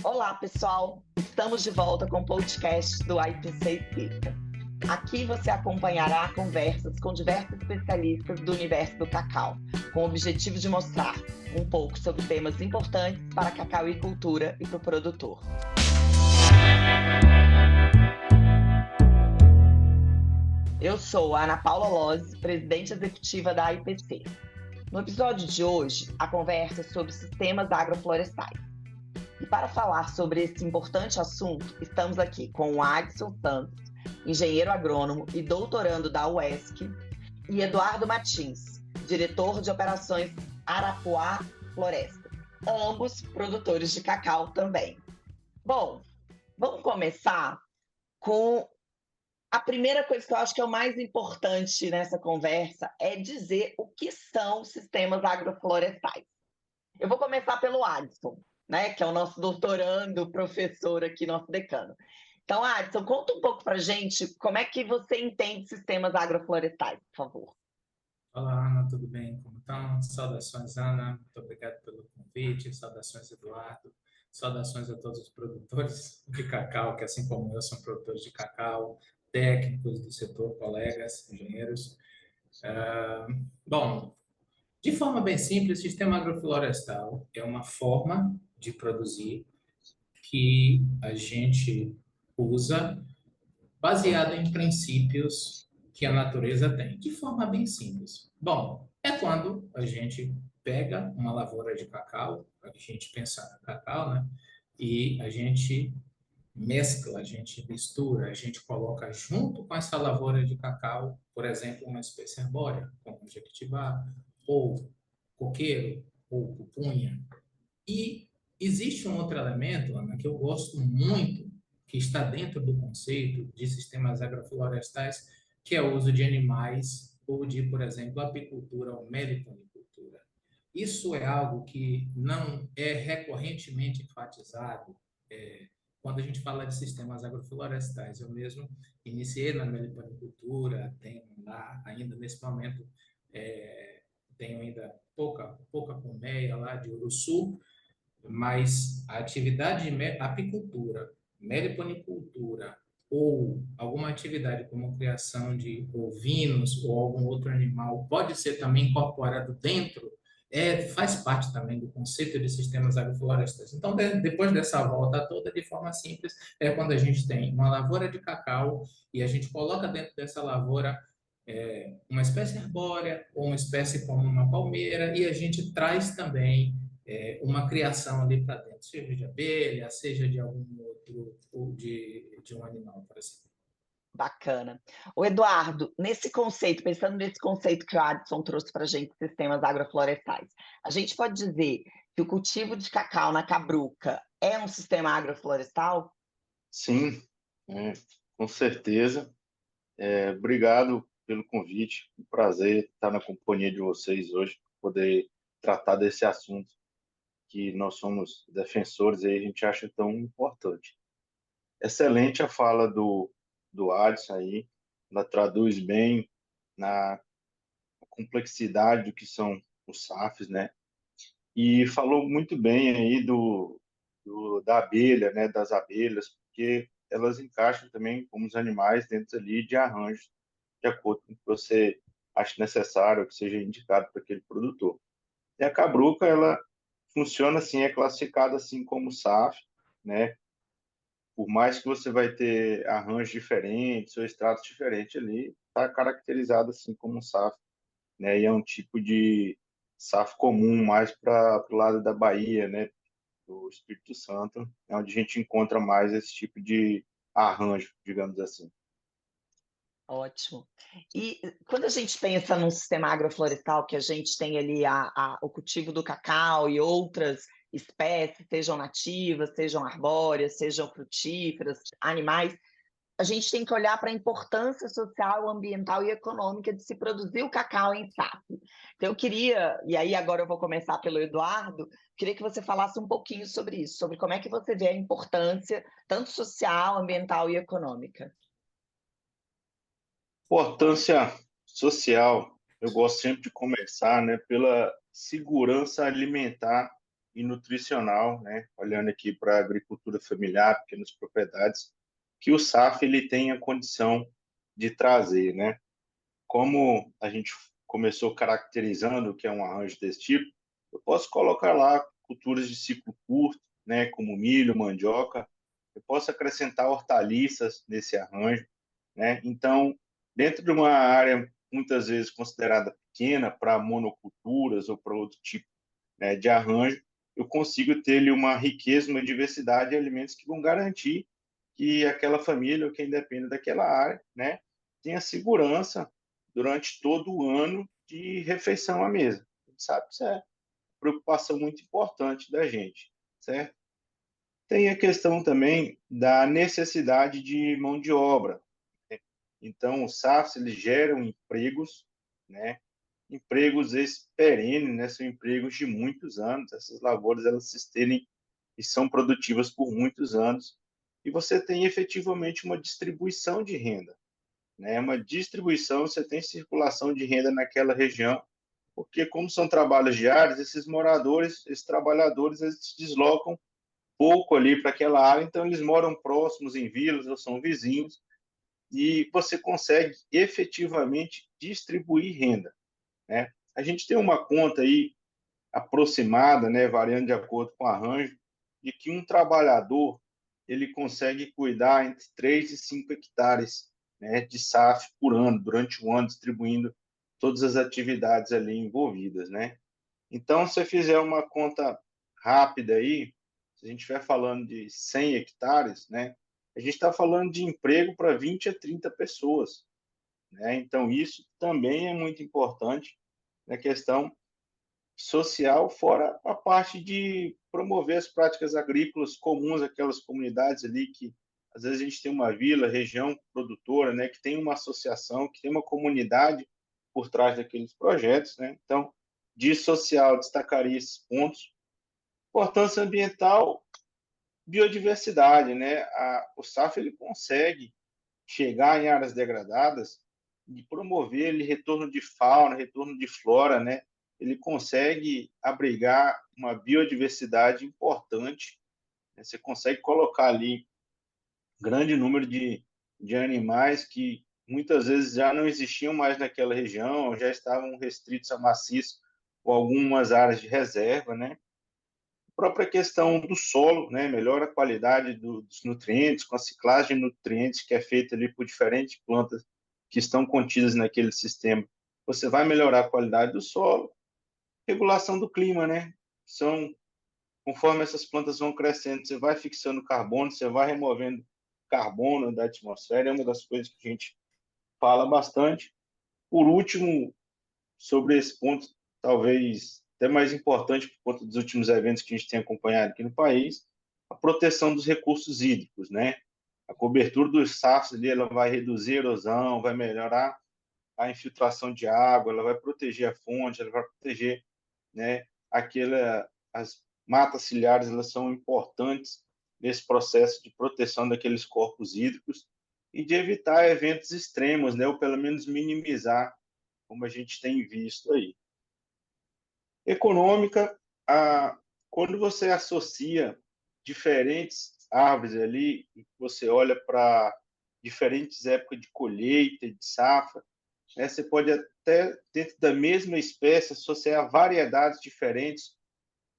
Olá, pessoal! Estamos de volta com o podcast do IPC Explica. Aqui você acompanhará conversas com diversos especialistas do universo do cacau, com o objetivo de mostrar um pouco sobre temas importantes para a cacauicultura e para o produtor. Eu sou a Ana Paula Lozzi, presidente executiva da IPC. No episódio de hoje, a conversa é sobre sistemas agroflorestais. E para falar sobre esse importante assunto, estamos aqui com o Adson Santos, engenheiro agrônomo e doutorando da UESC, e Eduardo Martins, diretor de operações Arapuá Floresta, ambos produtores de cacau também. Bom, vamos começar com a primeira coisa que eu acho que é o mais importante nessa conversa, é dizer o que são sistemas agroflorestais. Eu vou começar pelo Adson, né, que é o nosso doutorando, professor aqui, nosso decano. Então, Adson, conta um pouco para a gente como é que você entende sistemas agroflorestais, por favor. Olá, Ana, tudo bem? Como estão? Saudações, Ana. Muito obrigado pelo convite. Saudações, Eduardo. Saudações a todos os produtores de cacau, que assim como eu são produtores de cacau, técnicos do setor, colegas, engenheiros. Bom, de forma bem simples, o sistema agroflorestal é uma forma de produzir que a gente usa baseada em princípios que a natureza tem, de forma bem simples. Bom, é quando a gente pega uma lavoura de cacau, para a gente pensar no cacau, né? E a gente mescla, a gente mistura, a gente coloca junto com essa lavoura de cacau, por exemplo, uma espécie arbórea, como jequitibá, ou coqueiro, ou pupunha. E existe um outro elemento, Ana, que eu gosto muito, que está dentro do conceito de sistemas agroflorestais, que é o uso de animais ou de, por exemplo, apicultura ou meliponicultura. Isso é algo que não é recorrentemente enfatizado quando a gente fala de sistemas agroflorestais. Eu mesmo iniciei na meliponicultura, tenho lá ainda nesse momento, tenho ainda pouca colmeia lá de Uruçu, mas a atividade de apicultura, meliponicultura ou alguma atividade como criação de ovinos ou algum outro animal pode ser também incorporado dentro, faz parte também do conceito de sistemas agroflorestais. Então, depois dessa volta toda, de forma simples, é quando a gente tem uma lavoura de cacau e a gente coloca dentro dessa lavoura uma espécie arbórea ou uma espécie como uma palmeira e a gente traz também uma criação ali para dentro, seja de abelha, seja de algum outro, ou de um animal, por exemplo. Bacana. O Eduardo, nesse conceito, pensando nesse conceito que o Adson trouxe para a gente, sistemas agroflorestais, a gente pode dizer que o cultivo de cacau na Cabruca é um sistema agroflorestal? Sim, com certeza. Obrigado pelo convite. Um prazer estar na companhia de vocês hoje, poder tratar desse assunto que nós somos defensores e a gente acha tão importante. Excelente a fala do Adson aí, ela traduz bem na complexidade do que são os SAFs, né? E falou muito bem aí da abelha, né? Das abelhas, porque elas encaixam também como os animais dentro ali de arranjos de acordo com o que você acha necessário, que seja indicado para aquele produtor. E a cabruca, ela funciona assim, é classificada assim como SAF, né? Por mais que você vai ter arranjos diferentes ou extratos diferentes ali, está caracterizado assim como um SAF, né? E é um tipo de SAF comum mais para o lado da Bahia, né? Do Espírito Santo, é onde a gente encontra mais esse tipo de arranjo, digamos assim. Ótimo. E quando a gente pensa num sistema agroflorestal, que a gente tem ali o cultivo do cacau e outras espécies, sejam nativas, sejam arbóreas, sejam frutíferas, animais, a gente tem que olhar para a importância social, ambiental e econômica de se produzir o cacau em SAF. Então, eu queria, e aí agora eu vou começar pelo Eduardo, queria que você falasse um pouquinho sobre isso, sobre como é que você vê a importância, tanto social, ambiental e econômica. Importância social, eu gosto sempre de começar, né, pela segurança alimentar e nutricional, né? Olhando aqui para a agricultura familiar, pequenas propriedades, que o SAF ele tem a condição de trazer, né? Como a gente começou caracterizando o que é um arranjo desse tipo, eu posso colocar lá culturas de ciclo curto, né, como milho, mandioca, eu posso acrescentar hortaliças nesse arranjo, né? Então, dentro de uma área muitas vezes considerada pequena para monoculturas ou para outro tipo, né, de arranjo, eu consigo ter ali uma riqueza, uma diversidade de alimentos que vão garantir que aquela família ou quem depende daquela área, né, tenha segurança durante todo o ano de refeição à mesa. A gente sabe que isso é uma preocupação muito importante da gente, certo? Tem a questão também da necessidade de mão de obra, né? Então, os SAFs eles geram empregos, né? Empregos esses perenes, né? São empregos de muitos anos. Essas lavouras elas se estendem e são produtivas por muitos anos. E você tem efetivamente uma distribuição de renda, né? Uma distribuição, você tem circulação de renda naquela região, porque como são trabalhos diários, esses moradores, esses trabalhadores, eles se deslocam pouco ali para aquela área, então eles moram próximos em vilas ou são vizinhos, e você consegue efetivamente distribuir renda, né? A gente tem uma conta aí aproximada, né, variando de acordo com o arranjo, de que um trabalhador ele consegue cuidar entre 3 e 5 hectares, né, de SAF por ano, durante um ano, distribuindo todas as atividades ali envolvidas, né? Então, se você fizer uma conta rápida aí, se a gente estiver falando de 100 hectares, né, a gente está falando de emprego para 20 a 30 pessoas, né? Então, isso também é muito importante na questão social, fora a parte de promover as práticas agrícolas comuns àquelas comunidades ali que às vezes a gente tem uma vila, região produtora, né, que tem uma associação, que tem uma comunidade por trás daqueles projetos, né? Então, de social destacaria esses pontos. Importância ambiental, biodiversidade, né? O SAF ele consegue chegar em áreas degradadas e promover ele retorno de fauna, retorno de flora, né? Ele consegue abrigar uma biodiversidade importante, né? Você consegue colocar ali grande número de animais que muitas vezes já não existiam mais naquela região, já estavam restritos a maciço ou algumas áreas de reserva, né? A própria questão do solo, né? Melhora a qualidade dos nutrientes, com a ciclagem de nutrientes que é feita ali por diferentes plantas que estão contidas naquele sistema. Você vai melhorar a qualidade do solo, regulação do clima, né? São, conforme essas plantas vão crescendo, você vai fixando carbono, você vai removendo carbono da atmosfera, é uma das coisas que a gente fala bastante. Por último, sobre esse ponto, talvez até mais importante por conta dos últimos eventos que a gente tem acompanhado aqui no país, a proteção dos recursos hídricos, né? A cobertura dos SAFs ali, ela vai reduzir a erosão, vai melhorar a infiltração de água, ela vai proteger a fonte, ela vai proteger, né, as matas ciliares, elas são importantes nesse processo de proteção daqueles corpos hídricos e de evitar eventos extremos, né, ou pelo menos minimizar, como a gente tem visto aí. Econômica, quando você associa diferentes árvores ali, e você olha para diferentes épocas de colheita, de safra, né, você pode até, dentro da mesma espécie, associar variedades diferentes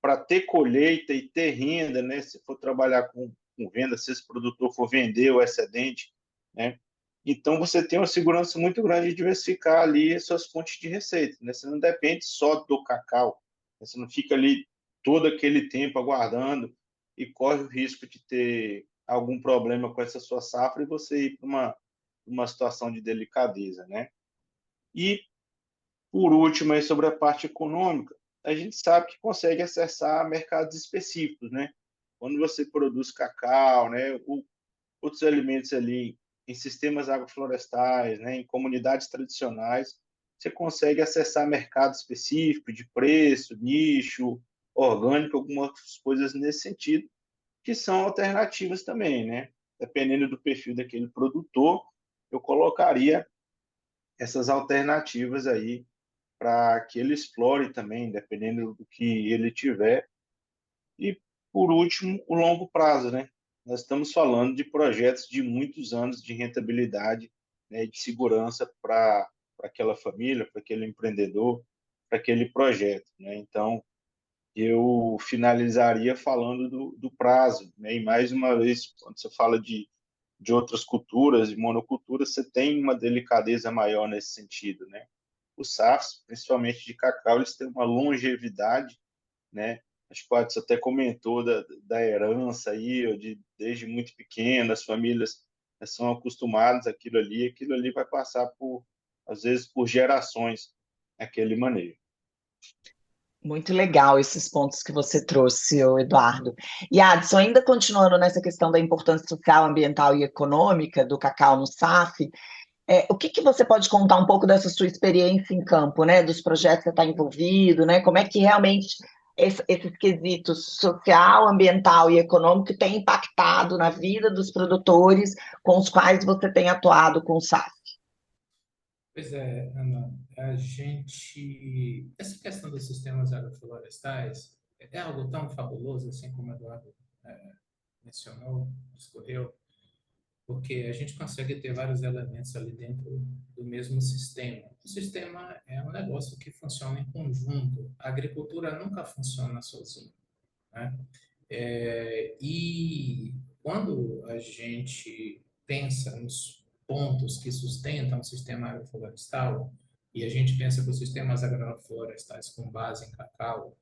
para ter colheita e ter renda, né? Se for trabalhar com venda, se esse produtor for vender o excedente, né? Então, você tem uma segurança muito grande de diversificar ali as suas fontes de receita, né? Você não depende só do cacau, né? Você não fica ali todo aquele tempo aguardando e corre o risco de ter algum problema com essa sua safra e você ir para uma situação de delicadeza, né? E, por último, aí, sobre a parte econômica, a gente sabe que consegue acessar mercados específicos, né? Quando você produz cacau, né, outros alimentos ali em sistemas agroflorestais, né, em comunidades tradicionais, você consegue acessar mercado específico de preço, nicho, orgânico, algumas coisas nesse sentido, que são alternativas também, né? Dependendo do perfil daquele produtor, eu colocaria essas alternativas aí para que ele explore também, dependendo do que ele tiver, E, por último, o longo prazo, né? Nós estamos falando de projetos de muitos anos de rentabilidade, né, de segurança para aquela família, para aquele empreendedor, para aquele projeto, né? Então, eu finalizaria falando do prazo, né? E mais uma vez, quando você fala de outras culturas, de monoculturas, você tem uma delicadeza maior nesse sentido, né? Os SAFs, principalmente de cacau, eles têm uma longevidade, né? Acho que o Patrícia até comentou da herança aí, desde muito pequeno, as famílias são acostumadas aquilo ali vai passar por, às vezes, por gerações, aquele manejo. Muito legal esses pontos que você trouxe, ô Eduardo. E Adson, ainda continuando nessa questão da importância social, ambiental e econômica do cacau no SAF, o que você pode contar um pouco dessa sua experiência em campo, né? Dos projetos que você está envolvido, né? Como é que realmente esses quesitos social, ambiental e econômico têm impactado na vida dos produtores com os quais você tem atuado com o SAF? Pois é, Ana, essa questão dos sistemas agroflorestais é algo tão fabuloso, assim como o Eduardo mencionou, discorreu, porque a gente consegue ter vários elementos ali dentro do mesmo sistema. O sistema é um negócio que funciona em conjunto. A agricultura nunca funciona sozinha, né? E quando a gente pensa nos pontos que sustentam o sistema agroflorestal, e a gente pensa que os sistemas agroflorestais com base em cacau,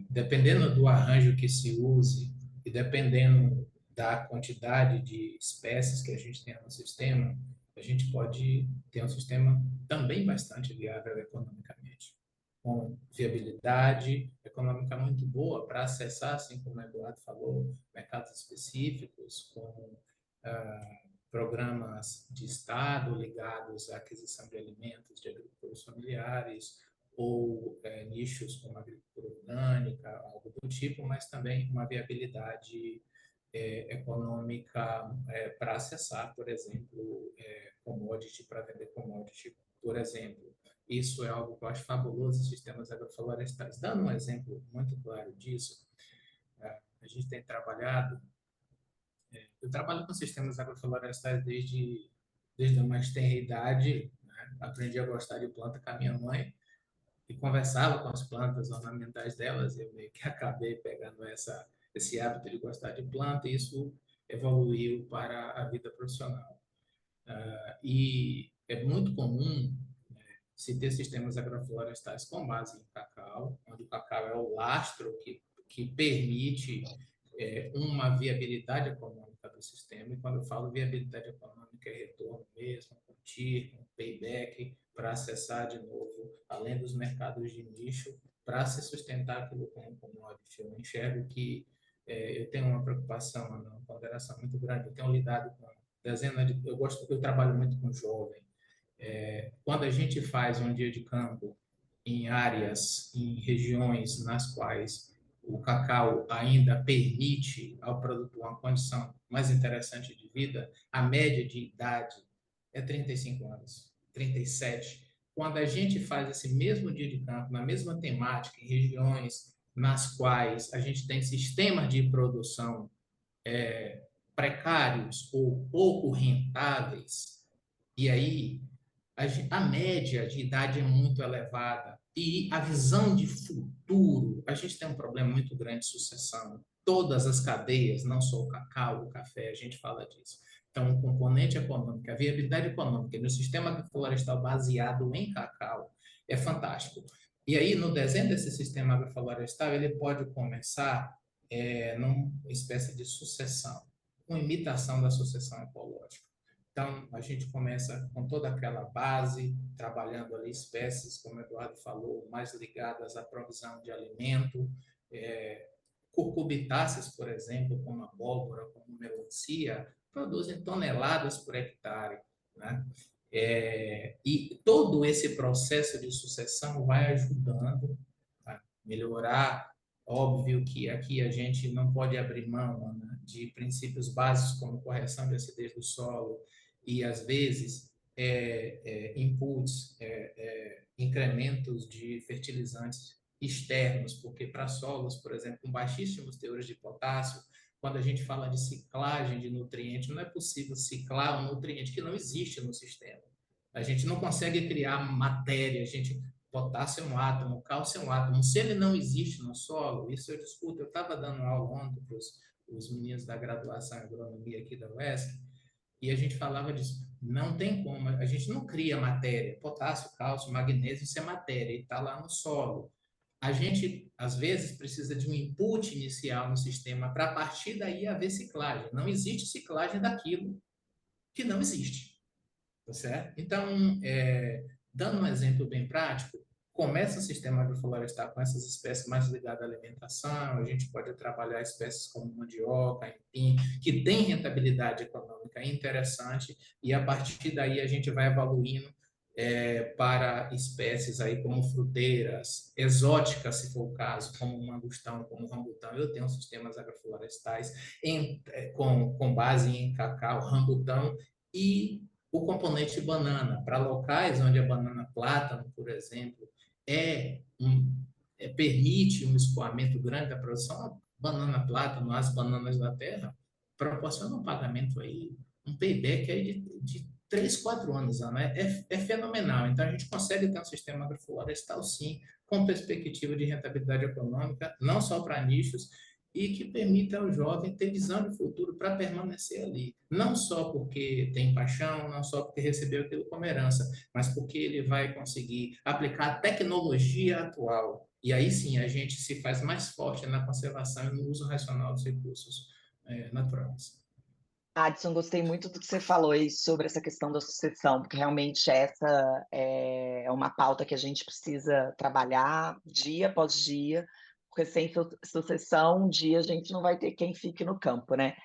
dependendo do arranjo que se use e dependendo da quantidade de espécies que a gente tem no sistema, a gente pode ter um sistema também bastante viável economicamente, com viabilidade econômica muito boa para acessar, assim como o Eduardo falou, mercados específicos, com programas de Estado ligados à aquisição de alimentos de agricultores familiares, ou nichos como agricultura orgânica, algo do tipo, mas também uma viabilidade econômica para acessar, por exemplo, commodity, para vender commodity, por exemplo. Isso é algo que eu acho fabuloso em sistemas agroflorestais. Dando um exemplo muito claro disso, a gente tem trabalhado, eu trabalho com sistemas agroflorestais desde a mais tenra idade, né? Aprendi a gostar de planta com a minha mãe, e conversava com as plantas ornamentais delas, e eu meio que acabei pegando esse hábito de gostar de planta, e isso evoluiu para a vida profissional. E é muito comum se ter sistemas agroflorestais com base em cacau, onde o cacau é o lastro que permite uma viabilidade econômica do sistema, e quando eu falo viabilidade econômica é retorno mesmo, com TIR, com payback, para acessar de novo, além dos mercados de nicho, para se sustentar aquilo como commodity. Eu enxergo que eu tenho uma preocupação, uma ponderação muito grande, eu tenho lidado com dezenas de... Eu trabalho muito com jovem. Quando a gente faz um dia de campo em áreas, em regiões nas quais o cacau ainda permite ao produtor uma condição mais interessante de vida, a média de idade é 35 anos, 37. Quando a gente faz esse mesmo dia de campo, na mesma temática, em regiões nas quais a gente tem sistemas de produção precários ou pouco rentáveis, e aí a média de idade é muito elevada e a visão de futuro, a gente tem um problema muito grande de sucessão. Todas as cadeias, não só o cacau, o café, a gente fala disso. Então, o componente econômico, a viabilidade econômica no sistema florestal baseado em cacau é fantástico. E aí, no desenho desse sistema agroflorestal, ele pode começar numa espécie de sucessão, com imitação da sucessão ecológica. Então, a gente começa com toda aquela base, trabalhando ali espécies, como o Eduardo falou, mais ligadas à provisão de alimento, cucurbitáceas, por exemplo, como abóbora, como melancia, produzem toneladas por hectare, né? E todo esse processo de sucessão vai ajudando a melhorar. Óbvio que aqui a gente não pode abrir mão, né, de princípios básicos como correção de acidez do solo e, às vezes, inputs, incrementos de fertilizantes externos, porque para solos, por exemplo, com baixíssimos teores de potássio, quando a gente fala de ciclagem de nutriente, não é possível ciclar um nutriente que não existe no sistema. A gente não consegue criar matéria, potássio é um átomo, cálcio é um átomo. Se ele não existe no solo, isso eu discuto. Eu estava dando aula ontem para os meninos da graduação em agronomia aqui da UESC, e a gente falava disso. Não tem como, a gente não cria matéria. Potássio, cálcio, magnésio, isso é matéria, e está lá no solo. A gente, às vezes, precisa de um input inicial no sistema para, a partir daí, haver ciclagem. Não existe ciclagem daquilo que não existe. Tá certo? Então, dando um exemplo bem prático, começa o sistema agroflorestal com essas espécies mais ligadas à alimentação, a gente pode trabalhar espécies como mandioca, empim, que tem rentabilidade econômica interessante, e a partir daí a gente vai evoluindo para espécies aí como fruteiras, exóticas, se for o caso, como o mangostão, como o rambutão. Eu tenho sistemas agroflorestais com base em cacau, rambutão e o componente banana, para locais onde a banana plátano, por exemplo, permite um escoamento grande da produção, a banana plátano, as bananas da terra, proporciona um pagamento aí, um payback aí de 3, 4 anos, né? É fenomenal. Então, a gente consegue ter um sistema agroflorestal, sim, com perspectiva de rentabilidade econômica, não só para nichos, e que permita ao jovem ter visão de futuro para permanecer ali. Não só porque tem paixão, não só porque recebeu aquilo como herança, mas porque ele vai conseguir aplicar a tecnologia atual. E aí sim a gente se faz mais forte na conservação e no uso racional dos recursos naturais. Adson, gostei muito do que você falou aí sobre essa questão da sucessão, porque realmente essa é uma pauta que a gente precisa trabalhar dia após dia, porque sem sucessão, um dia a gente não vai ter quem fique no campo, né?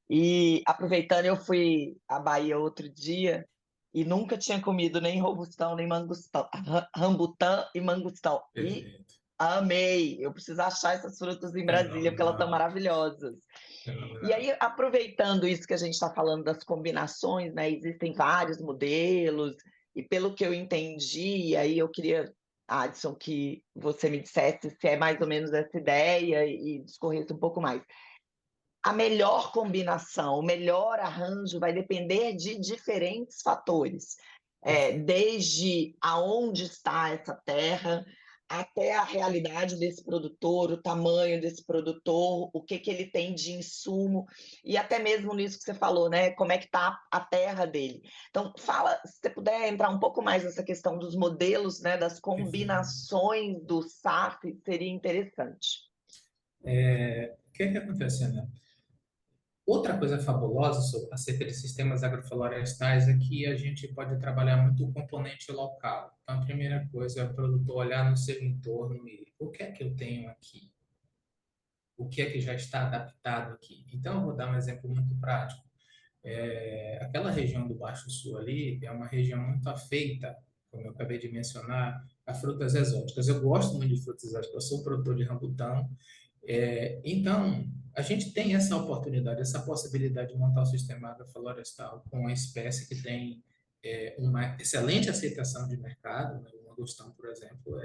E aproveitando, eu fui à Bahia outro dia e nunca tinha comido nem robustão, nem mangostão, rambutã e mangostão. E Perfeito. amei! Eu preciso achar essas frutas em Brasília, porque elas estão Fenomenal. maravilhosas. E Fenomenal. aí, aproveitando isso que a gente está falando das combinações, né? Existem vários modelos, e pelo que eu entendi, aí eu queria, Adson, que você me dissesse se é mais ou menos essa ideia e discorresse um pouco mais. A melhor combinação, o melhor arranjo vai depender de diferentes fatores, desde aonde está essa terra, até a realidade desse produtor, o tamanho desse produtor, o que ele tem de insumo, e até mesmo nisso que você falou, né? Como é que está a terra dele. Então, fala, se você puder entrar um pouco mais nessa questão dos modelos, né, das combinações do SAF, seria interessante. O que acontece, né? Outra coisa fabulosa acerca de sistemas agroflorestais é que a gente pode trabalhar muito o componente local. Então, a primeira coisa é o produtor olhar no seu entorno e o que é que eu tenho aqui? O que é que já está adaptado aqui? Então, eu vou dar um exemplo muito prático. Aquela região do Baixo Sul ali é uma região muito afeita, como eu acabei de mencionar, a frutas exóticas. Eu gosto muito de frutas exóticas, eu sou produtor de rambutão. Então, a gente tem essa oportunidade, essa possibilidade de montar um sistema agroflorestal com uma espécie que tem uma excelente aceitação de mercado, né? O mangostão, por exemplo,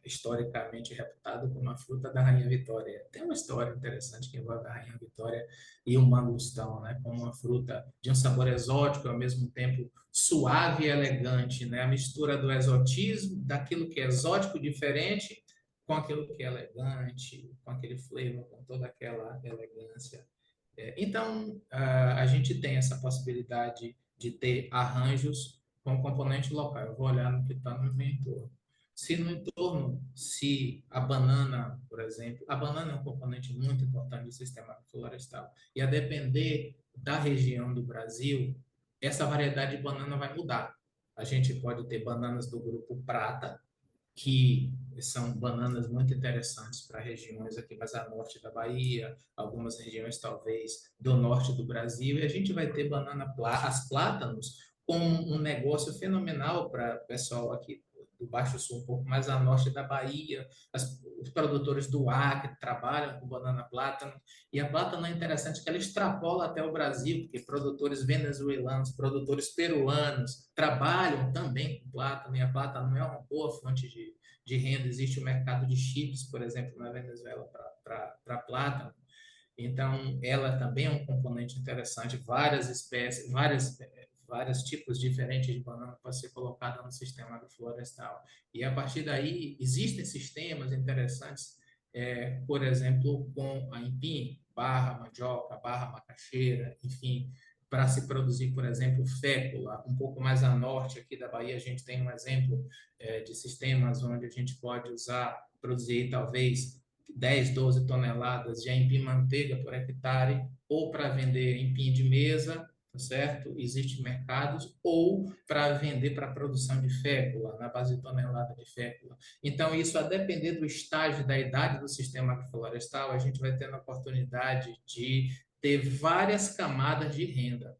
historicamente reputado como a fruta da Rainha Vitória. Tem uma história interessante que envolve a Rainha Vitória e o mangostão, né? Como uma fruta de um sabor exótico, ao mesmo tempo suave e elegante, né? A mistura do exotismo, daquilo que é exótico, diferente, com aquilo que é elegante, com aquele flavor, com toda aquela elegância. Então, a gente tem essa possibilidade de ter arranjos com componente local. Eu vou olhar no que está no meu entorno. Se no entorno, se a banana, por exemplo, a banana é um componente muito importante do sistema florestal, e a depender da região do Brasil, essa variedade de banana vai mudar. A gente pode ter bananas do grupo prata, que são bananas muito interessantes para regiões aqui mais a norte da Bahia, algumas regiões talvez do norte do Brasil, e a gente vai ter as plátanos como um negócio fenomenal para o pessoal aqui do Baixo Sul, um pouco mais a norte da Bahia, os produtores do Acre trabalham com banana plátano, e a plátano é interessante que ela extrapola até o Brasil, porque produtores venezuelanos, produtores peruanos trabalham também com plátano, e a plátano é uma boa fonte de renda. Existe o mercado de chips, por exemplo, na Venezuela para plátano. Então, ela também é um componente interessante, várias espécies, vários tipos diferentes de banana para ser colocada no sistema agroflorestal. E a partir daí, existem sistemas interessantes, por exemplo, com a empim, barra mandioca, barra macaxeira, enfim, para se produzir, por exemplo, fécula. Um pouco mais a norte aqui da Bahia, a gente tem um exemplo de sistemas onde a gente pode produzir talvez 10, 12 toneladas de empim-manteiga por hectare, ou para vender empim de mesa, tá certo? Existem mercados, ou para vender para a produção de fécula, na base de tonelada de fécula. Então, isso, a depender do estágio da idade do sistema agroflorestal, a gente vai tendo a oportunidade de ter várias camadas de renda.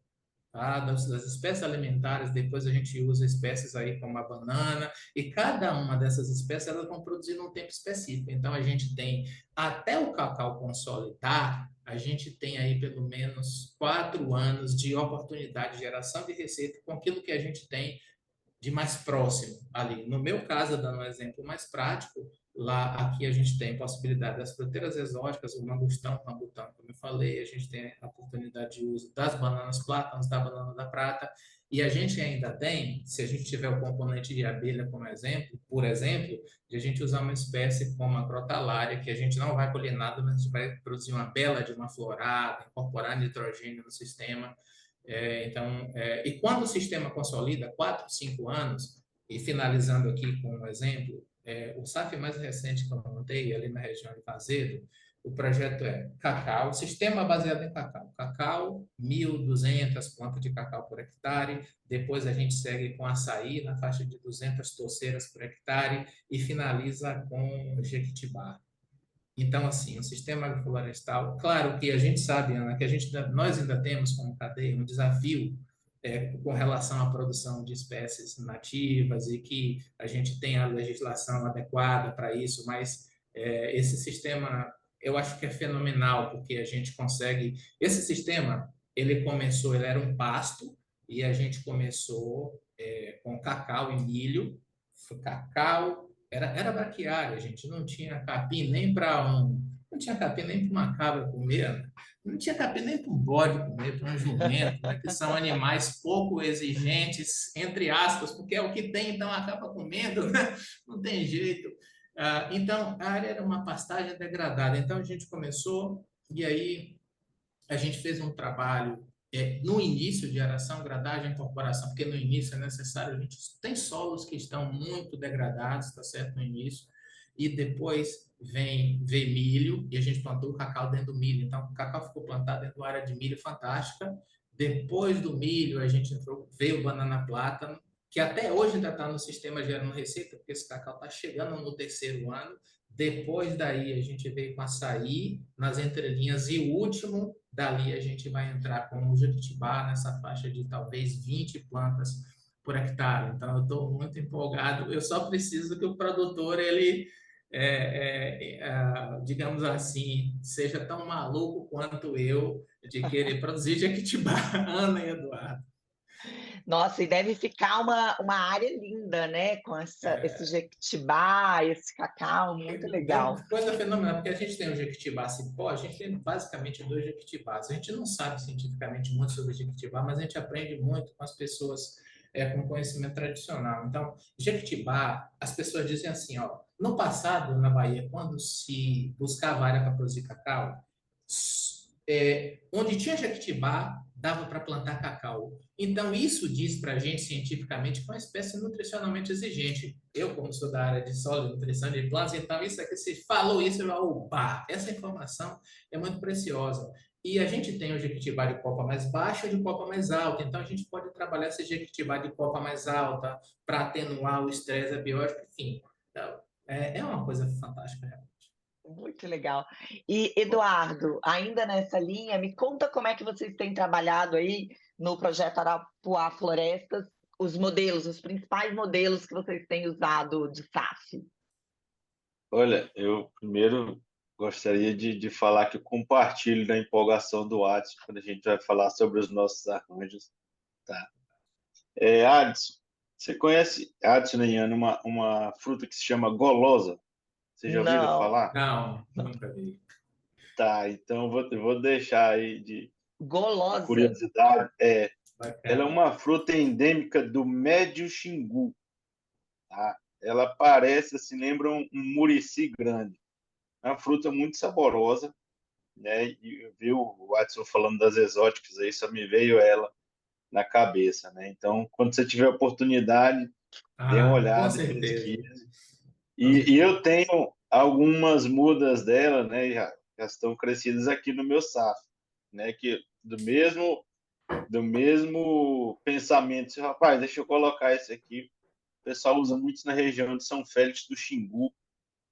Das espécies alimentares, depois a gente usa espécies aí como a banana, e cada uma dessas espécies elas vão produzir num tempo específico. Então, a gente tem, até o cacau consolidar, a gente tem aí pelo menos 4 anos de oportunidade de geração de receita com aquilo que a gente tem de mais próximo ali. No meu caso, dando um exemplo mais prático, aqui a gente tem possibilidade das fruteiras exóticas, o mangostão, o rambutão, como eu falei, a gente tem a oportunidade de uso das bananas plátanos, da banana da prata, e a gente ainda tem, se a gente tiver o componente de abelha como exemplo, por exemplo, de a gente usar uma espécie como a crotalária, que a gente não vai colher nada, mas a gente vai produzir uma bela de uma florada, incorporar nitrogênio no sistema. E quando o sistema consolida 4, 5 anos, e finalizando aqui com um exemplo, o SAF mais recente que eu montei ali na região de Azedo, o projeto é cacau, sistema baseado em cacau. Cacau, 1.200 plantas de cacau por hectare, depois a gente segue com açaí, na faixa de 200 torceiras por hectare, e finaliza com jequitibá. Então, assim, o sistema agroflorestal, claro que a gente sabe, Ana, que nós ainda temos como cadeia um desafio com relação à produção de espécies nativas, e que a gente tem a legislação adequada para isso, mas esse sistema eu acho que é fenomenal, porque a gente consegue... Esse sistema, ele era um pasto, e a gente começou com cacau e milho. Cacau era braquiária, gente, não tinha capim nem para não tinha capim nem para uma cabra comer, né? Não tinha capim nem para um bode comer, para um jumento, né? Que são animais pouco exigentes, entre aspas, porque é o que tem, então acaba comendo, né? Não tem jeito. Então, a área era uma pastagem degradada, então a gente começou, e aí a gente fez um trabalho no início de aração, gradagem, incorporação, porque no início é necessário, a gente tem solos que estão muito degradados, tá certo, no início, e depois vem milho, e a gente plantou o cacau dentro do milho. Então, o cacau ficou plantado dentro da área de milho fantástica. Depois do milho, a gente veio o banana plátano, que até hoje ainda está no sistema gerando receita, porque esse cacau está chegando no 3º ano. Depois daí, a gente veio com açaí nas entrelinhas, e o último, dali a gente vai entrar com o jequitibá nessa faixa de talvez 20 plantas por hectare. Então, eu estou muito empolgado. Eu só preciso que o produtor, ele, digamos assim, seja tão maluco quanto eu de querer produzir jequitibá, Ana e Eduardo. Nossa, e deve ficar uma área linda, né? Com esse jequitibá, esse cacau, muito legal. Coisa fenomenal, porque a gente tem o jequitibá cipó, a gente tem basicamente 2 jequitibás. A gente não sabe cientificamente muito sobre jequitibá, mas a gente aprende muito com as pessoas com conhecimento tradicional. Então, jequitibá, as pessoas dizem assim, ó, no passado, na Bahia, quando se buscava área para produzir cacau, onde tinha jequitibá, dava para plantar cacau. Então, isso diz para a gente, cientificamente, que é uma espécie nutricionalmente exigente. Eu, como sou da área de solo, nutrição de plantas, então isso aqui, você falou isso, eu falo, opa, essa informação é muito preciosa. E a gente tem o jequitibá de copa mais baixa e de copa mais alta, então a gente pode trabalhar esse jequitibá de copa mais alta para atenuar o estresse abiótico, enfim. Então, é uma coisa fantástica, realmente. Muito legal. E, Eduardo, ainda nessa linha, me conta como é que vocês têm trabalhado aí no projeto Arapuá Florestas os modelos, os principais modelos que vocês têm usado de SAF? Olha, eu primeiro gostaria de falar que eu compartilho da empolgação do Adson quando a gente vai falar sobre os nossos arranjos, tá? Adson, você conhece, Adson e Ana, uma fruta que se chama golosa? Você já ouviu Não, falar? Não, nunca vi. Tá, então eu vou deixar aí de golosa. curiosidade. Ela é Bacana. uma fruta endêmica do Médio Xingu, tá? Ela parece, assim, lembra um murici grande. É uma fruta muito saborosa, né? E eu vi o Watson falando das exóticas aí, só me veio ela na cabeça, né? Então, quando você tiver oportunidade, dê uma Ah, com olhada e certeza. pesquise. Com E certeza. eu tenho algumas mudas dela, né? Já estão crescidas aqui no meu safo, né? Que do mesmo pensamento, assim, rapaz, deixa eu colocar esse aqui. O pessoal usa muito na região de São Félix do Xingu,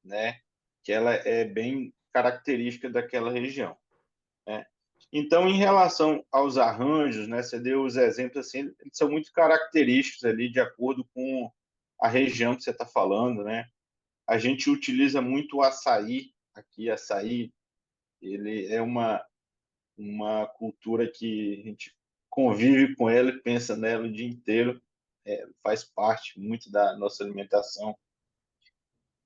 né? Que ela é bem característica daquela região, né? Então, em relação aos arranjos, né? Você deu os exemplos assim, eles são muito característicos ali de acordo com a região que você está falando, né? A gente utiliza muito o açaí aqui. Açaí, ele é uma cultura que a gente convive com ela e pensa nela o dia inteiro, faz parte muito da nossa alimentação.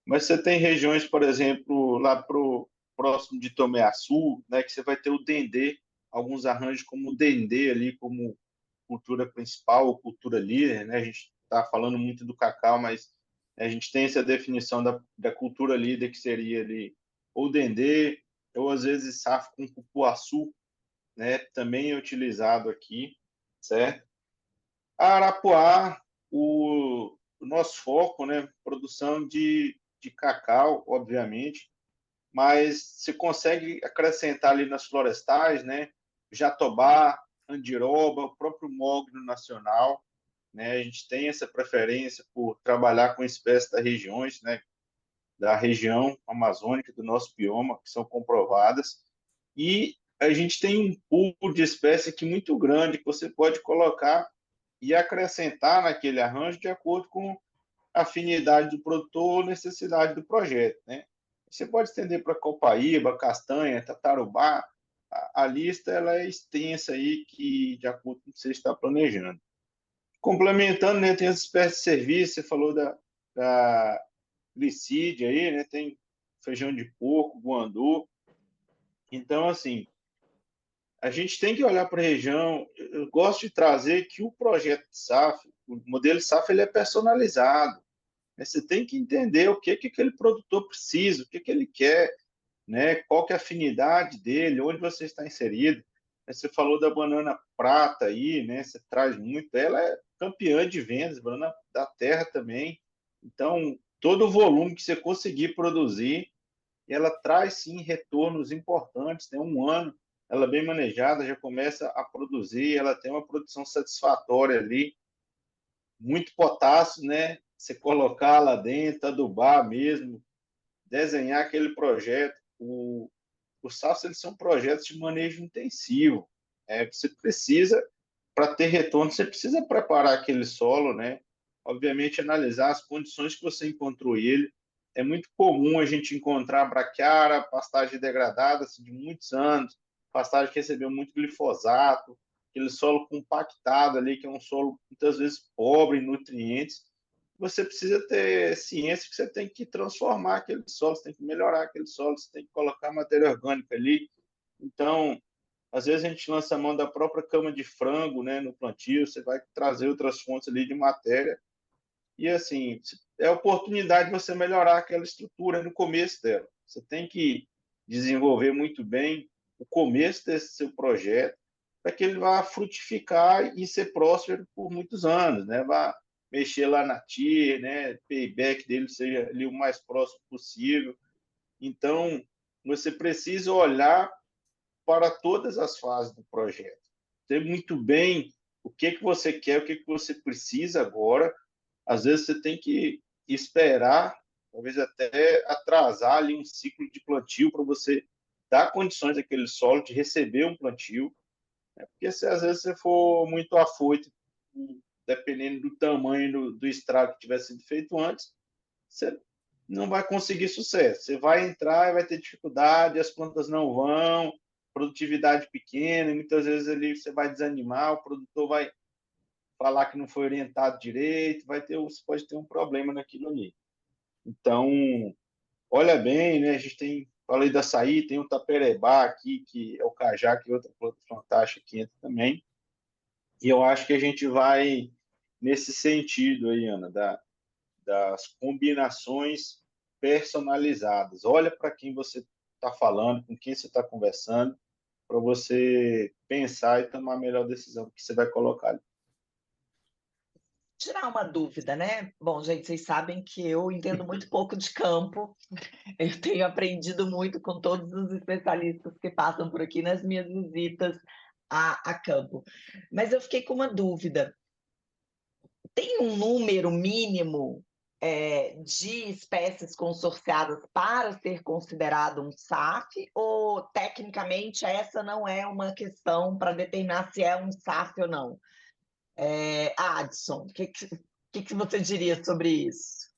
Mas você tem regiões, por exemplo, lá pro próximo de Tomé-Açu, né, que você vai ter o dendê, alguns arranjos como o dendê ali como cultura principal ou cultura líder, né? A gente está falando muito do cacau, mas a gente tem essa definição da cultura líder que seria ali ou dendê, ou às vezes safra com cupuaçu, né? Também é utilizado aqui, certo? A Arapuá, o nosso foco, né? Produção de cacau, obviamente, mas se consegue acrescentar ali nas florestais, né? Jatobá, andiroba, o próprio mogno nacional, né? A gente tem essa preferência por trabalhar com espécies das regiões, né? Da região amazônica, do nosso bioma, que são comprovadas, e a gente tem um pool de espécies aqui muito grande que você pode colocar e acrescentar naquele arranjo de acordo com a afinidade do produtor ou necessidade do projeto, né? Você pode estender para copaíba, castanha, tatarubá, a lista ela é extensa aí que de acordo com o que você está planejando. Complementando, né, tem as espécies de serviço, você falou da glicídia aí, né, tem feijão de porco, guandu. Então, assim, a gente tem que olhar para a região. Eu gosto de trazer que o projeto de SAF, o modelo SAF, ele é personalizado. Você tem que entender o que aquele produtor precisa, o que ele quer, né? Qual que é a afinidade dele, onde você está inserido. Você falou da banana prata aí, né? Você traz muito. Ela é campeã de vendas, banana da terra também. Então, todo o volume que você conseguir produzir, ela traz sim retornos importantes. Tem um ano, ela bem manejada, já começa a produzir, ela tem uma produção satisfatória ali, muito potássio, né? Você colocar lá dentro, adubar mesmo, desenhar aquele projeto. Os SAFs, eles são projetos de manejo intensivo. Você precisa, para ter retorno, você precisa preparar aquele solo, né? Obviamente, analisar as condições que você encontrou ele. É muito comum a gente encontrar braquiária, pastagem degradada assim, de muitos anos, pastagem que recebeu muito glifosato, aquele solo compactado ali, que é um solo muitas vezes pobre em nutrientes. Você precisa ter ciência que você tem que transformar aquele solo, você tem que melhorar aquele solo, você tem que colocar matéria orgânica ali. Então, às vezes a gente lança a mão da própria cama de frango, né, no plantio, você vai trazer outras fontes ali de matéria e assim, é a oportunidade de você melhorar aquela estrutura no começo dela. Você tem que desenvolver muito bem o começo desse seu projeto para que ele vá frutificar e ser próspero por muitos anos, né? Vá mexer lá na TIR, né? Payback dele seja ali o mais próximo possível. Então, você precisa olhar para todas as fases do projeto. Ter muito bem o que você quer, o que você precisa agora. Às vezes você tem que esperar, talvez até atrasar ali um ciclo de plantio para você dar condições àquele solo de receber um plantio, né? Porque se às vezes você for muito afoito dependendo do tamanho do estrago que tiver sido feito antes, você não vai conseguir sucesso. Você vai entrar e vai ter dificuldade, as plantas não vão, produtividade pequena, e muitas vezes ali você vai desanimar, o produtor vai falar que não foi orientado direito, você pode ter um problema naquilo ali. Então, olha bem, né? A gente falei da açaí, tem o taperebá aqui, que é o cajá, que é outra planta fantástica que entra também. E eu acho que a gente vai nesse sentido aí, Ana, das combinações personalizadas. Olha para quem você está falando, com quem você está conversando, para você pensar e tomar a melhor decisão que você vai colocar ali. Tirar uma dúvida, né? Bom, gente, vocês sabem que eu entendo muito pouco de campo. Eu tenho aprendido muito com todos os especialistas que passam por aqui nas minhas visitas a campo. Mas eu fiquei com uma dúvida. Tem um número mínimo de espécies consorciadas para ser considerado um SAF? Ou, tecnicamente, essa não é uma questão para determinar se é um SAF ou não? Adson, o que você diria sobre isso?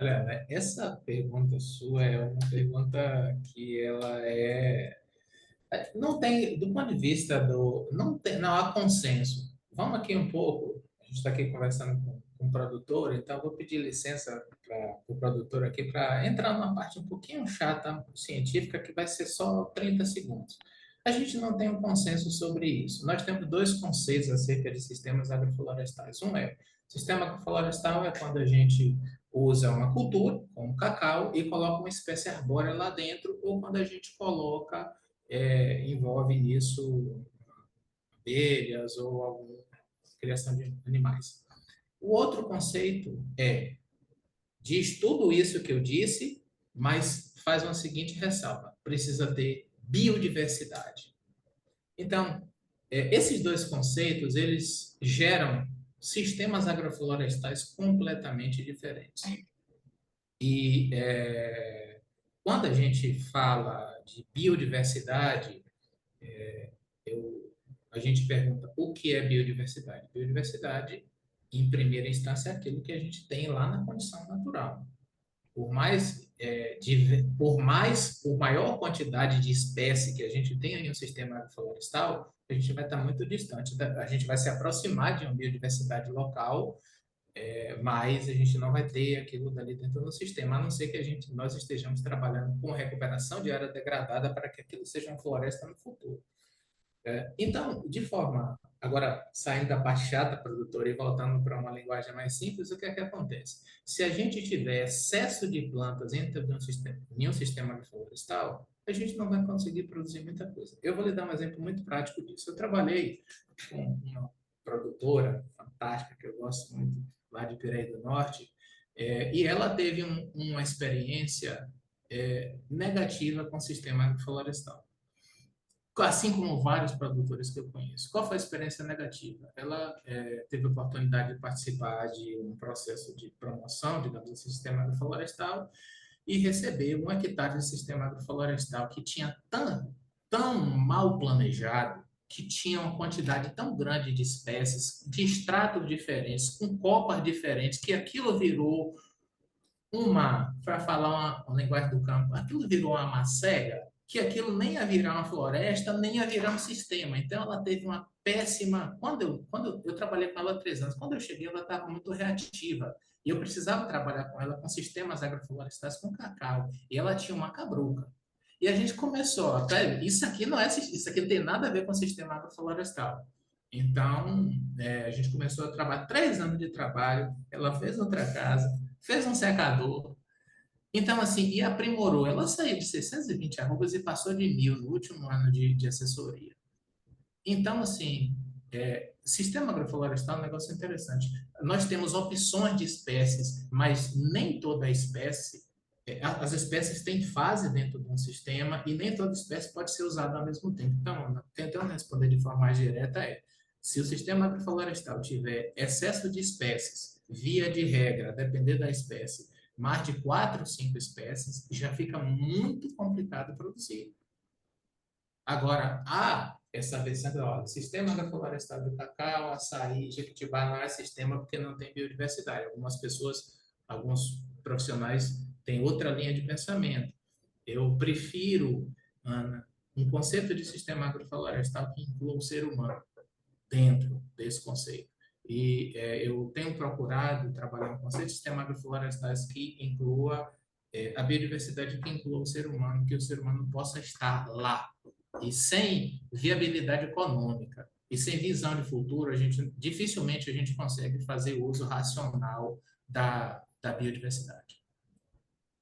Olha, né, essa pergunta sua é uma pergunta que ela não tem, do ponto de vista não há consenso. Vamos aqui um pouco, a gente está aqui conversando com o produtor, então eu vou pedir licença para o produtor aqui para entrar numa parte um pouquinho chata, científica, que vai ser só 30 segundos. A gente não tem um consenso sobre isso. Nós temos dois conceitos acerca de sistemas agroflorestais. Um é, sistema agroflorestal é quando a gente usa uma cultura, como cacau, e coloca uma espécie arbórea lá dentro, ou quando a gente coloca envolve nisso abelhas ou alguma criação de animais. O outro conceito diz tudo isso que eu disse, mas faz uma seguinte ressalva: precisa ter biodiversidade. Então, esses dois conceitos, eles geram sistemas agroflorestais completamente diferentes. E quando a gente fala de biodiversidade, a gente pergunta o que é biodiversidade. Biodiversidade, em primeira instância, é aquilo que a gente tem lá na condição natural. Por maior quantidade de espécie que a gente tem em um sistema florestal, a gente vai estar muito distante. A gente vai se aproximar de uma biodiversidade local, mas a gente não vai ter aquilo dali dentro do sistema, a não ser que nós estejamos trabalhando com recuperação de área degradada para que aquilo seja uma floresta no futuro. Então, agora saindo da parte chata, produtora, e voltando para uma linguagem mais simples, o que é que acontece? Se a gente tiver excesso de plantas dentro de um sistema agroflorestal, a gente não vai conseguir produzir muita coisa. Eu vou lhe dar um exemplo muito prático disso. Eu trabalhei com uma produtora fantástica, que eu gosto muito, lá de Piraí do Norte, e ela teve uma experiência negativa com o sistema agroflorestal, assim como vários produtores que eu conheço. Qual foi a experiência negativa? Ela teve a oportunidade de participar de um processo de promoção, digamos, do sistema agroflorestal, e recebeu 1 hectare de sistema agroflorestal que tinha tão mal planejado, que tinha uma quantidade tão grande de espécies, de estratos diferentes, com copas diferentes, que aquilo virou para falar uma linguagem do campo, aquilo virou uma macega, que aquilo nem ia virar uma floresta, nem ia virar um sistema. Então, ela teve uma péssima... Quando eu trabalhei com ela há 3 anos, quando eu cheguei, ela estava muito reativa. E eu precisava trabalhar com ela com sistemas agroflorestais com cacau. E ela tinha uma cabruca. E a gente começou, isso aqui não tem nada a ver com sistema agroflorestal. Então, a gente começou a trabalhar, 3 anos de trabalho, ela fez outra casa, fez um secador. Então, assim, e aprimorou. Ela saiu de 620 arrobas e passou de 1.000 no último ano de assessoria. Então, assim, sistema agroflorestal é um negócio interessante. Nós temos opções de espécies, mas nem toda espécie, as espécies têm fase dentro de um sistema e nem toda espécie pode ser usada ao mesmo tempo. Então, tentando responder de forma mais direta se o sistema agroflorestal tiver excesso de espécies, via de regra, a depender da espécie, mais de 4 ou 5 espécies, já fica muito complicado produzir. Agora, essa versão, olha, sistema agroflorestal do cacau, açaí, jequitibá não é sistema porque não tem biodiversidade. Algumas pessoas, alguns profissionais têm outra linha de pensamento. Eu prefiro, Ana, um conceito de sistema agroflorestal que inclua o ser humano dentro desse conceito. E eu tenho procurado trabalhar um conceito de sistema agroflorestais que inclua a biodiversidade, que inclua o ser humano, que o ser humano possa estar lá. E sem viabilidade econômica e sem visão de futuro, dificilmente a gente consegue fazer uso racional da biodiversidade.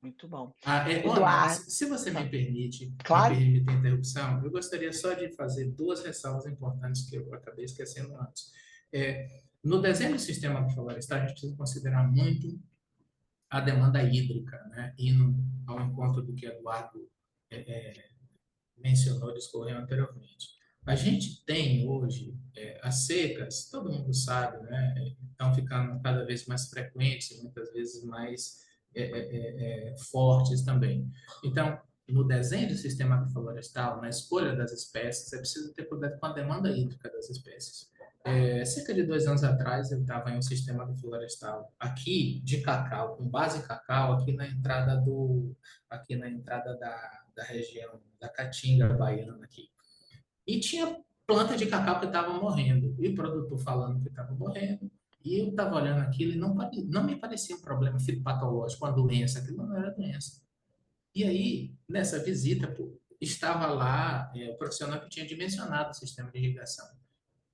Muito bom. Ana, Eduardo, se você me permite claro. a interrupção, eu gostaria só de fazer duas ressalvas importantes que eu acabei esquecendo antes. No desenho do sistema agroflorestal, a gente precisa considerar muito a demanda hídrica, né? Indo ao encontro do que Eduardo mencionou, discorreu anteriormente. A gente tem hoje as secas, todo mundo sabe, né? Estão ficando cada vez mais frequentes e muitas vezes mais fortes também. Então, no desenho do sistema agroflorestal, na escolha das espécies, é preciso ter cuidado com a demanda hídrica das espécies. Cerca de 2 anos atrás, eu estava em um sistema agroflorestal aqui de cacau, com base em cacau, aqui na entrada da região da Caatinga baiana aqui. E tinha planta de cacau que estava morrendo, e o produtor falando que estava morrendo, e eu estava olhando aquilo e não me parecia um problema fitopatológico, uma doença, aquilo não era doença. E aí, nessa visita, pô, estava lá o profissional que tinha dimensionado o sistema de irrigação.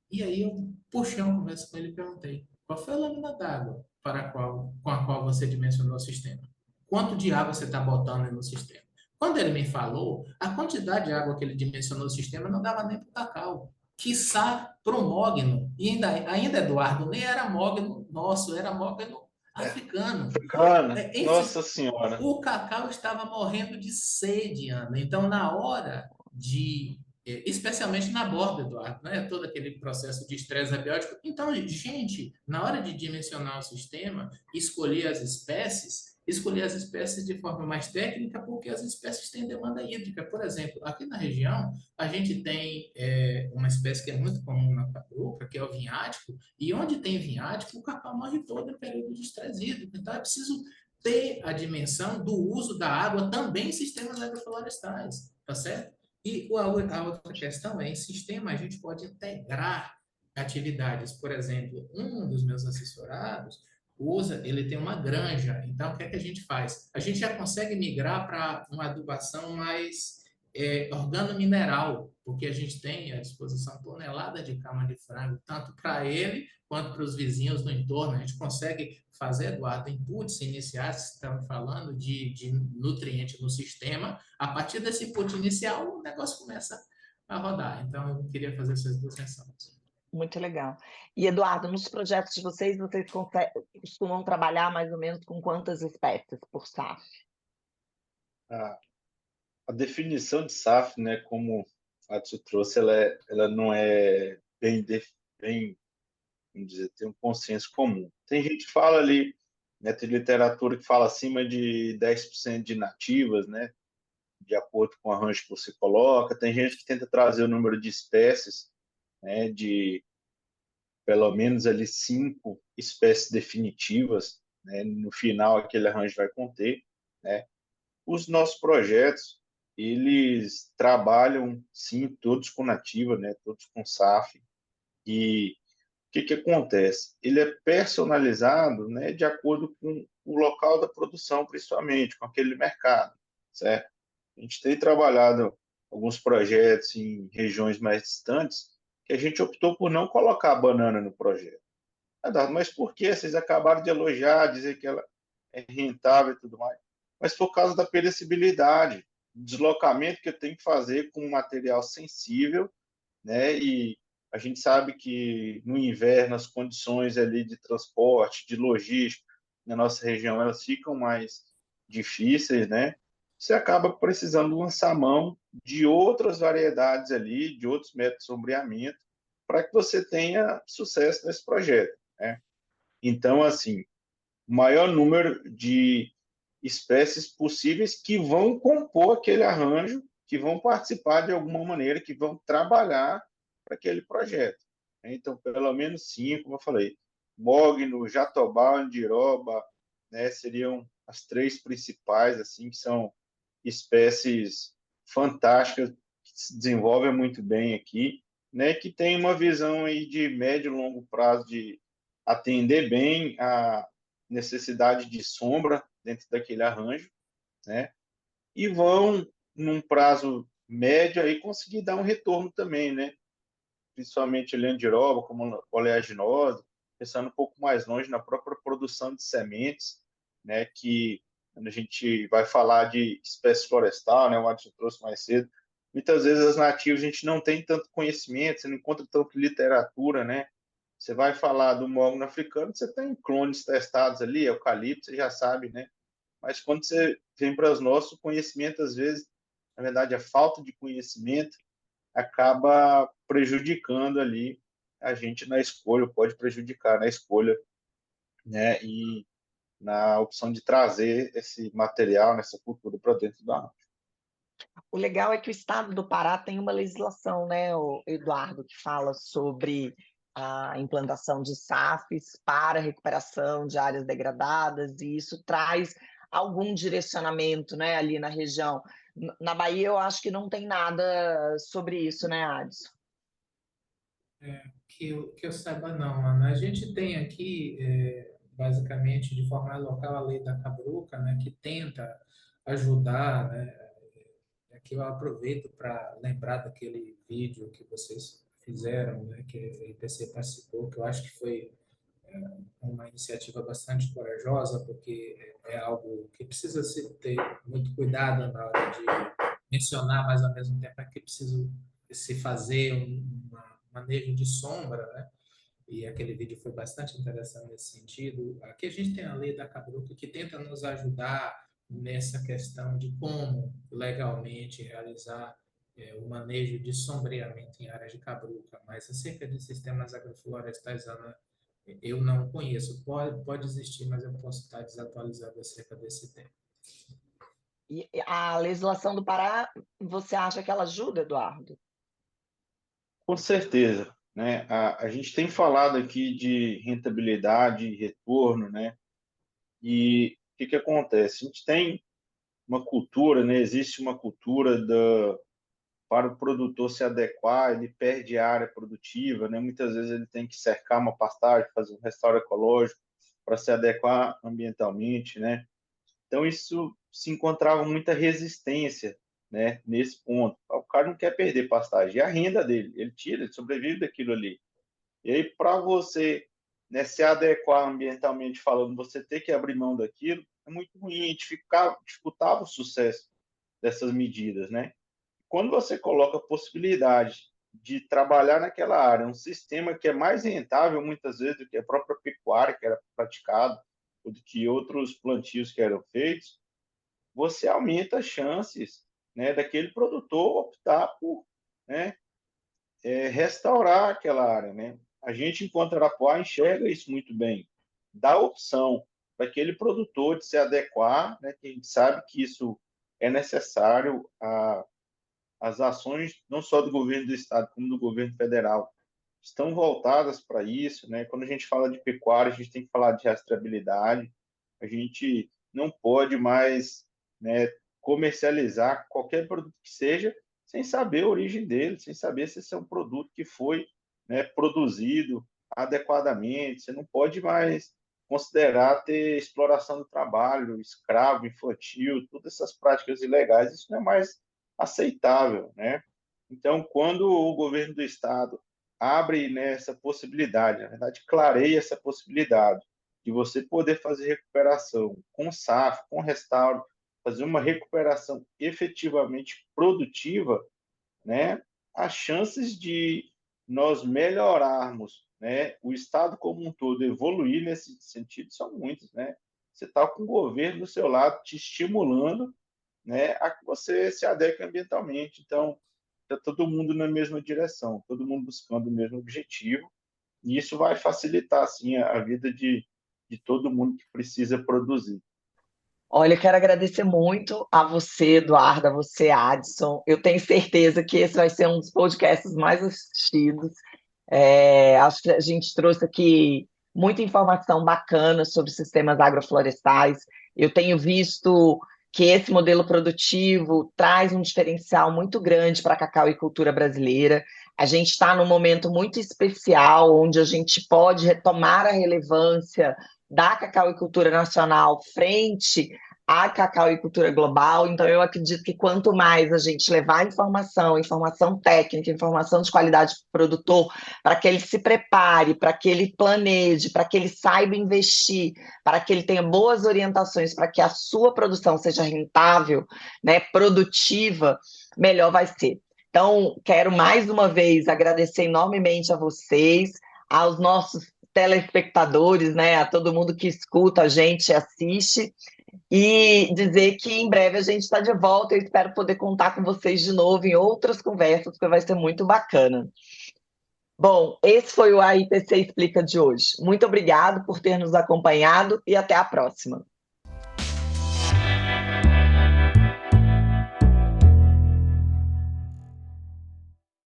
E aí eu puxei uma conversa com ele e perguntei, qual foi a lâmina d'água com a qual você dimensionou o sistema? Quanto de água você está botando no sistema? Quando ele me falou, a quantidade de água que ele dimensionou o sistema não dava nem para o cacau, quiçá para o mogno. E ainda, Eduardo, nem era mogno nosso, era mogno africano. Africana, nossa senhora. O cacau estava morrendo de sede, Ana. Então, na hora de especialmente na borda, Eduardo, né? Todo aquele processo de estresse abiótico. Então, gente, na hora de dimensionar o sistema, escolher as espécies de forma mais técnica, porque as espécies têm demanda hídrica. Por exemplo, aqui na região, a gente tem uma espécie que é muito comum na Papuca, que é o vinhático, e onde tem vinhático, o cacau morre todo em período de estresse hídrico. Então, é preciso ter a dimensão do uso da água também em sistemas agroflorestais, tá certo? E a outra questão é, em sistema a gente pode integrar atividades. Por exemplo, um dos meus assessorados ele tem uma granja. Então, o que é que a gente faz? A gente já consegue migrar para uma adubação mais organomineral, porque a gente tem à disposição toneladas de cama de frango, tanto para ele quanto para os vizinhos do entorno. A gente consegue fazer, Eduardo, inputs iniciais, que estamos falando de nutriente no sistema. A partir desse input inicial, o negócio começa a rodar. Então, eu queria fazer essas duas ressalvas. Muito legal. E, Eduardo, nos projetos de vocês costumam trabalhar mais ou menos com quantas espécies por SAF? A definição de SAF, né, como a Tsu trouxe, ela não é bem, vamos dizer, tem um consenso comum. Tem gente que fala ali, né, tem literatura que fala acima de 10% de nativas, né, de acordo com o arranjo que você coloca. Tem gente que tenta trazer o número de espécies, né, de pelo menos ali 5 espécies definitivas, né, no final aquele arranjo vai conter, né. Os nossos projetos, eles trabalham, sim, todos com nativa, né, todos com SAF, e o que acontece? Ele é personalizado, né, de acordo com o local da produção, principalmente, com aquele mercado, certo? A gente tem trabalhado alguns projetos em regiões mais distantes que a gente optou por não colocar a banana no projeto. Mas por que? Vocês acabaram de elogiar, dizer que ela é rentável e tudo mais. Mas por causa da perecibilidade, deslocamento que eu tenho que fazer com um material sensível, né? E a gente sabe que no inverno as condições ali de transporte, de logística na nossa região, elas ficam mais difíceis, né? Você acaba precisando lançar mão de outras variedades ali, de outros métodos de sombreamento, para que você tenha sucesso nesse projeto, né? Então, assim, o maior número de espécies possíveis que vão compor aquele arranjo que vão participar de alguma maneira, que vão trabalhar para aquele projeto. Então, pelo menos 5, como eu falei, mogno, jatobá, andiroba, né, seriam as 3 principais, assim, que são espécies fantásticas, que se desenvolvem muito bem aqui, né, que tem uma visão aí de médio e longo prazo de atender bem a necessidade de sombra dentro daquele arranjo, né, e vão, num prazo médio, aí, conseguir dar um retorno também, né, principalmente a andiroba, como oleaginose, pensando um pouco mais longe na própria produção de sementes, né, que quando a gente vai falar de espécie florestal, né, o Adson trouxe mais cedo, muitas vezes as nativas a gente não tem tanto conhecimento, você não encontra tanto literatura, né? Você vai falar do mogno africano, você tem clones testados ali, eucalipto, você já sabe, né? Mas quando você vem para os nossos, o conhecimento, às vezes, na verdade, a falta de conhecimento acaba prejudicando ali a gente na escolha, pode prejudicar na escolha, né? E na opção de trazer esse material, nessa cultura para dentro da arte. O legal é que o estado do Pará tem uma legislação, né, Eduardo, que fala sobre a implantação de SAFs para recuperação de áreas degradadas, e isso traz algum direcionamento, né, ali na região. Na Bahia, eu acho que não tem nada sobre isso, né, Adson? Que eu saiba, não, Ana. A gente tem aqui, basicamente, de forma local, a lei da Cabruca, né, que tenta ajudar, né. Aqui eu aproveito para lembrar daquele vídeo que vocês fizeram, né, que a IPC participou, que eu acho que foi uma iniciativa bastante corajosa, porque é algo que precisa se ter muito cuidado na hora de mencionar, mas ao mesmo tempo é que precisa se fazer um manejo de sombra, né? E aquele vídeo foi bastante interessante nesse sentido. Aqui a gente tem a lei da Cabruca que tenta nos ajudar nessa questão de como legalmente realizar o manejo de sombreamento em áreas de cabruca, mas acerca de sistemas agroflorestais, Ana, eu não conheço. Pode existir, mas eu posso estar desatualizado acerca desse tema. E a legislação do Pará, você acha que ela ajuda, Eduardo? Com certeza, né? A gente tem falado aqui de rentabilidade, retorno, né? E o que acontece? A gente tem uma cultura, né? Existe uma cultura para o produtor se adequar, ele perde área produtiva, né? Muitas vezes ele tem que cercar uma pastagem, fazer um restauro ecológico para se adequar ambientalmente, né? Então isso se encontrava muita resistência, né? Nesse ponto, o cara não quer perder pastagem, é a renda dele, ele tira, ele sobrevive daquilo ali. E aí para você, né, se adequar ambientalmente falando, você ter que abrir mão daquilo, é muito ruim, a gente dificultava o sucesso dessas medidas, né? Quando você coloca a possibilidade de trabalhar naquela área, um sistema que é mais rentável muitas vezes do que a própria pecuária que era praticada, ou do que outros plantios que eram feitos, você aumenta as chances, né, daquele produtor optar por, né, restaurar aquela área, né? A gente, enquanto Arapuá, enxerga isso muito bem, dá opção para aquele produtor de se adequar, né, que a gente sabe que isso é necessário as ações, não só do governo do estado, como do governo federal, estão voltadas para isso, né? Quando a gente fala de pecuária, a gente tem que falar de rastreabilidade, a gente não pode mais, né, comercializar qualquer produto que seja sem saber a origem dele, sem saber se esse é um produto que foi, né, produzido adequadamente. Você não pode mais considerar ter exploração do trabalho, escravo, infantil, todas essas práticas ilegais. Isso não é mais aceitável, né? Então, quando o governo do estado abre, né, essa possibilidade, na verdade, clareia essa possibilidade de você poder fazer recuperação com SAF, com restauro, fazer uma recuperação efetivamente produtiva, né, as chances de nós melhorarmos, né, o estado como um todo, evoluir nesse sentido são muitas, né? Você está com o governo do seu lado te estimulando, né, a que você se adeque ambientalmente. Então, está todo mundo na mesma direção, todo mundo buscando o mesmo objetivo, e isso vai facilitar, assim, a vida de todo mundo que precisa produzir. Olha, eu quero agradecer muito a você, Eduardo, a você, Adson. Eu tenho certeza que esse vai ser um dos podcasts mais assistidos. Acho que a gente trouxe aqui muita informação bacana sobre sistemas agroflorestais. Eu tenho visto que esse modelo produtivo traz um diferencial muito grande para a cacauicultura brasileira. A gente está num momento muito especial, onde a gente pode retomar a relevância da cacauicultura nacional frente à cacauicultura global. Então, eu acredito que quanto mais a gente levar informação, informação técnica, informação de qualidade para o produtor, para que ele se prepare, para que ele planeje, para que ele saiba investir, para que ele tenha boas orientações, para que a sua produção seja rentável, né, produtiva, melhor vai ser. Então, quero mais uma vez agradecer enormemente a vocês, aos nossos telespectadores, né, a todo mundo que escuta a gente, assiste, e dizer que em breve a gente está de volta. Eu espero poder contar com vocês de novo em outras conversas, porque vai ser muito bacana. Bom, esse foi o AIPC Explica de hoje. Muito obrigado por ter nos acompanhado e até a próxima.